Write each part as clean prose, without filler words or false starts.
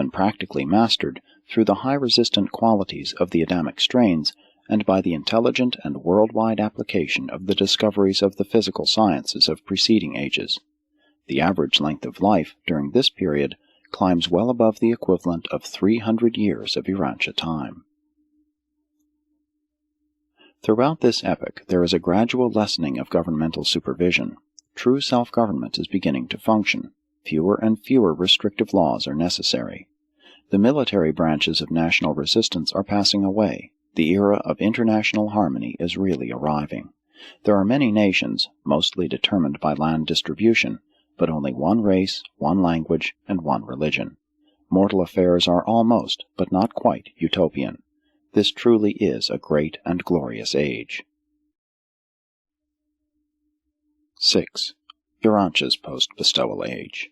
been practically mastered through the high-resistant qualities of the Adamic strains and by the intelligent and worldwide application of the discoveries of the physical sciences of preceding ages. The average length of life during this period climbs well above the equivalent of 300 years of Urantia time. Throughout this epoch, there is a gradual lessening of governmental supervision. True self-government is beginning to function. Fewer and fewer restrictive laws are necessary. The military branches of national resistance are passing away. The era of international harmony is really arriving. There are many nations, mostly determined by land distribution, but only one race, one language, and one religion. Mortal affairs are almost, but not quite, utopian. This truly is a great and glorious age. 6. Urantia's post-bestowal age.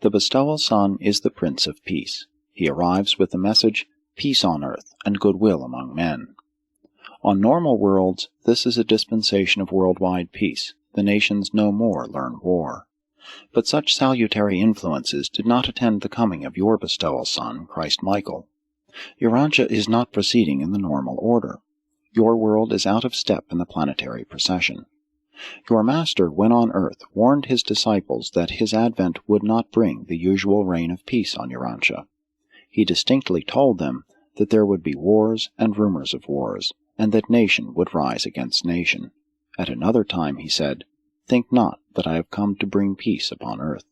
The bestowal son is the Prince of Peace. He arrives with the message, peace on earth and goodwill among men. On normal worlds, this is a dispensation of worldwide peace. The nations no more learn war. But such salutary influences did not attend the coming of your bestowal son, Christ Michael. Urantia is not proceeding in the normal order. Your world is out of step in the planetary procession. Your Master, when on earth, warned his disciples that his advent would not bring the usual reign of peace on Urantia. He distinctly told them that there would be wars and rumors of wars, and that nation would rise against nation. At another time he said, "Think not that I have come to bring peace upon earth."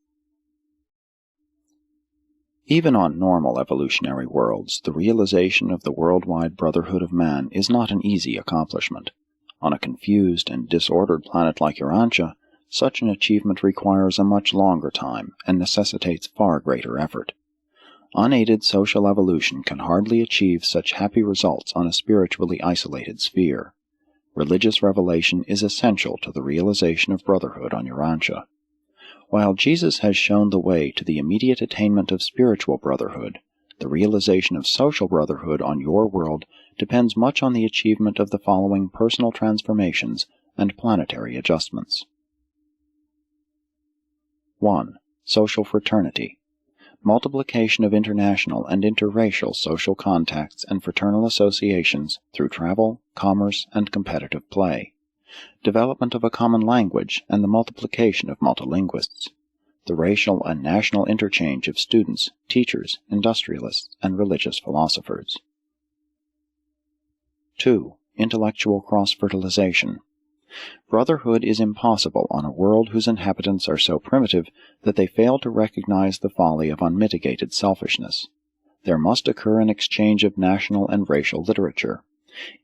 Even on normal evolutionary worlds, the realization of the worldwide brotherhood of man is not an easy accomplishment. On a confused and disordered planet like Urantia, such an achievement requires a much longer time and necessitates far greater effort. Unaided social evolution can hardly achieve such happy results on a spiritually isolated sphere. Religious revelation is essential to the realization of brotherhood on Urantia. While Jesus has shown the way to the immediate attainment of spiritual brotherhood, the realization of social brotherhood on your world depends much on the achievement of the following personal transformations and planetary adjustments. 1. Social fraternity. Multiplication of international and interracial social contacts and fraternal associations through travel, commerce, and competitive play. Development of a common language and the multiplication of multilinguists. The racial and national interchange of students, teachers, industrialists, and religious philosophers. 2. Intellectual cross-fertilization. Brotherhood is impossible on a world whose inhabitants are so primitive that they fail to recognize the folly of unmitigated selfishness. There must occur an exchange of national and racial literature.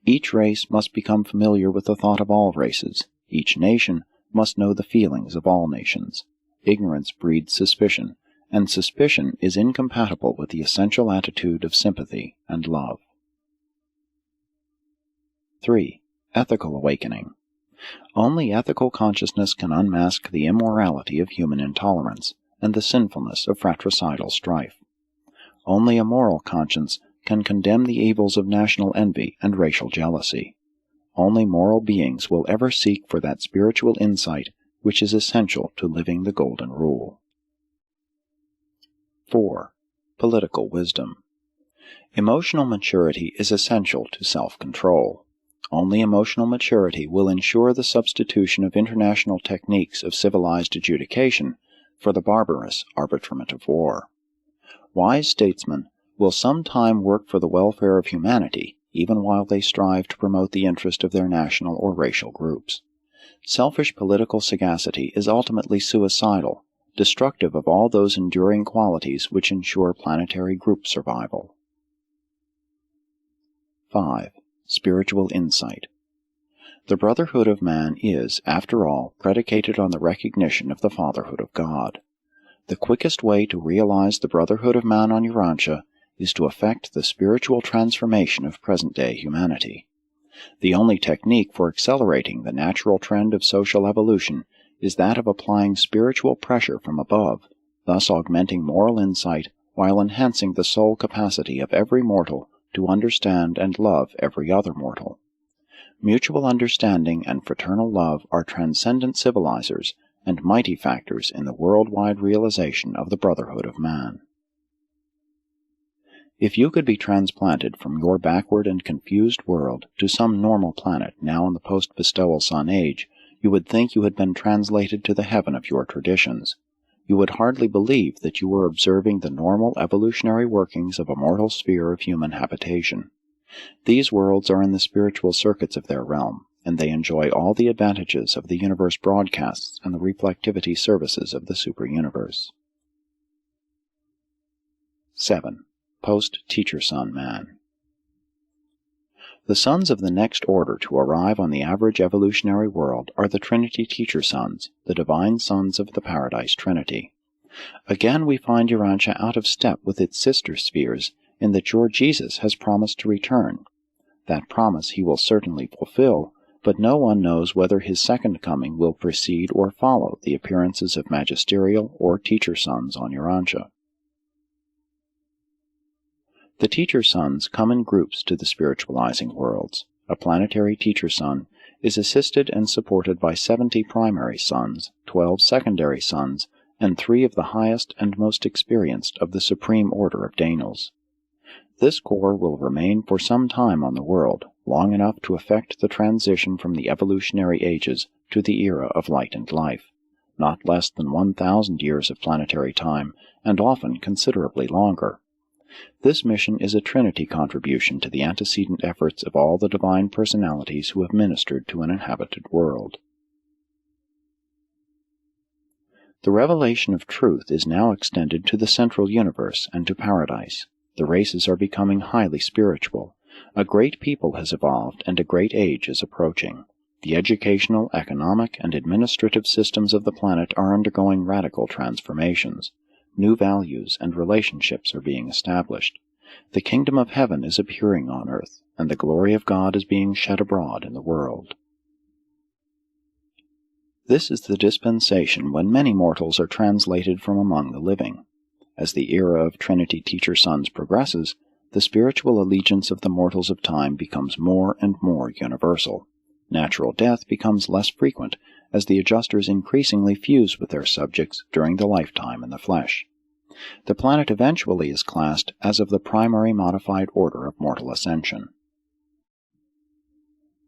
Each race must become familiar with the thought of all races. Each nation must know the feelings of all nations. Ignorance breeds suspicion, and suspicion is incompatible with the essential attitude of sympathy and love. 3. Ethical awakening. Only ethical consciousness can unmask the immorality of human intolerance and the sinfulness of fratricidal strife. Only a moral conscience can condemn the evils of national envy and racial jealousy. Only moral beings will ever seek for that spiritual insight which is essential to living the Golden Rule. 4. Political wisdom. Emotional maturity is essential to self-control. Only emotional maturity will ensure the substitution of international techniques of civilized adjudication for the barbarous arbitrament of war. Wise statesmen will sometime work for the welfare of humanity, even while they strive to promote the interest of their national or racial groups. Selfish political sagacity is ultimately suicidal, destructive of all those enduring qualities which ensure planetary group survival. 5. Spiritual insight. The brotherhood of man is, after all, predicated on the recognition of the fatherhood of God. The quickest way to realize the brotherhood of man on Urantia is to effect the spiritual transformation of present-day humanity. The only technique for accelerating the natural trend of social evolution is that of applying spiritual pressure from above, thus augmenting moral insight while enhancing the soul capacity of every mortal to understand and love every other mortal. Mutual understanding and fraternal love are transcendent civilizers and mighty factors in the worldwide realization of the brotherhood of man. If you could be transplanted from your backward and confused world to some normal planet now in the post-bestowal sun age, you would think you had been translated to the heaven of your traditions. You would hardly believe that you were observing the normal evolutionary workings of a mortal sphere of human habitation. These worlds are in the spiritual circuits of their realm, and they enjoy all the advantages of the universe broadcasts and the reflectivity services of the super-universe. 7. Post-Teacher Sun Man. The sons of the next order to arrive on the average evolutionary world are the Trinity Teacher Sons, the divine sons of the Paradise Trinity. Again we find Urantia out of step with its sister spheres, in that your Jesus has promised to return. That promise he will certainly fulfill, but no one knows whether his second coming will precede or follow the appearances of magisterial or teacher sons on Urantia. The teacher sons come in groups to the spiritualizing worlds. A planetary teacher sun is assisted and supported by 70 primary sons, 12 secondary sons, and 3 of the highest and most experienced of the supreme order of Daniels. This core will remain for some time on the world, long enough to effect the transition from the evolutionary ages to the era of light and life, not less than 1,000 years of planetary time, and often considerably longer. This mission is a Trinity contribution to the antecedent efforts of all the divine personalities who have ministered to an inhabited world. The revelation of truth is now extended to the central universe and to paradise. The races are becoming highly spiritual. A great people has evolved, and a great age is approaching. The educational, economic, and administrative systems of the planet are undergoing radical transformations. New values and relationships are being established. The kingdom of heaven is appearing on earth, and the glory of God is being shed abroad in the world. This is the dispensation when many mortals are translated from among the living. As the era of Trinity Teacher Sons progresses, the spiritual allegiance of the mortals of time becomes more and more universal. Natural death becomes less frequent, as the adjusters increasingly fuse with their subjects during the lifetime in the flesh. The planet eventually is classed as of the primary modified order of mortal ascension.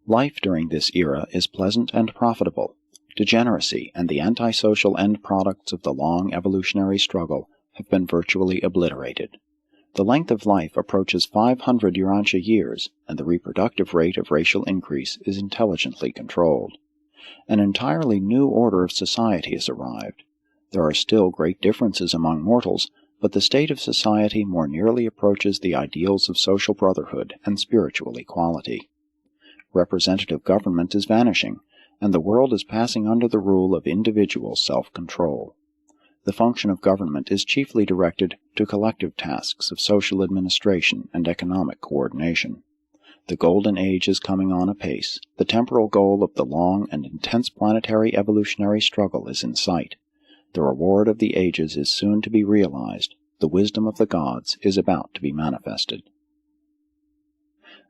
Life during this era is pleasant and profitable. Degeneracy and the antisocial end products of the long evolutionary struggle have been virtually obliterated. The length of life approaches 500 Urantia years, and the reproductive rate of racial increase is intelligently controlled. An entirely new order of society has arrived. There are still great differences among mortals, but the state of society more nearly approaches the ideals of social brotherhood and spiritual equality. Representative government is vanishing, and the world is passing under the rule of individual self-control. The function of government is chiefly directed to collective tasks of social administration and economic coordination. The Golden Age is coming on apace. The temporal goal of the long and intense planetary evolutionary struggle is in sight. The reward of the ages is soon to be realized. The wisdom of the gods is about to be manifested.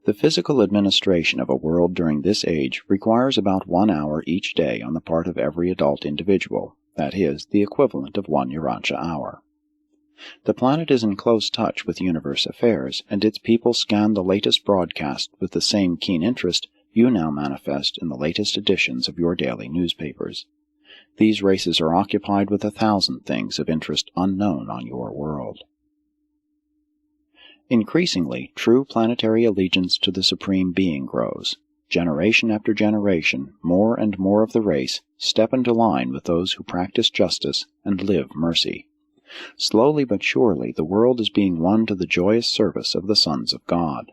The physical administration of a world during this age requires about 1 hour each day on the part of every adult individual, that is, the equivalent of 1 Urantia hour. The planet is in close touch with universe affairs, and its people scan the latest broadcast with the same keen interest you now manifest in the latest editions of your daily newspapers. These races are occupied with 1,000 things of interest unknown on your world. Increasingly, true planetary allegiance to the Supreme Being grows. Generation after generation, more and more of the race step into line with those who practice justice and live mercy. Slowly but surely, the world is being won to the joyous service of the sons of God.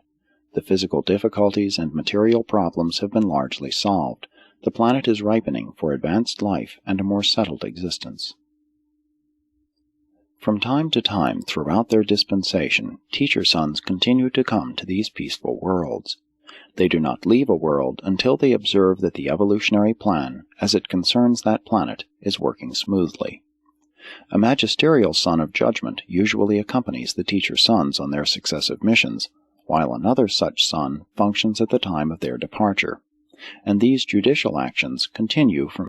The physical difficulties and material problems have been largely solved. The planet is ripening for advanced life and a more settled existence. From time to time throughout their dispensation, teacher sons continue to come to these peaceful worlds. They do not leave a world until they observe that the evolutionary plan, as it concerns that planet, is working smoothly. A magisterial son of judgment usually accompanies the teacher sons on their successive missions, while another such son functions at the time of their departure, and these judicial actions continue from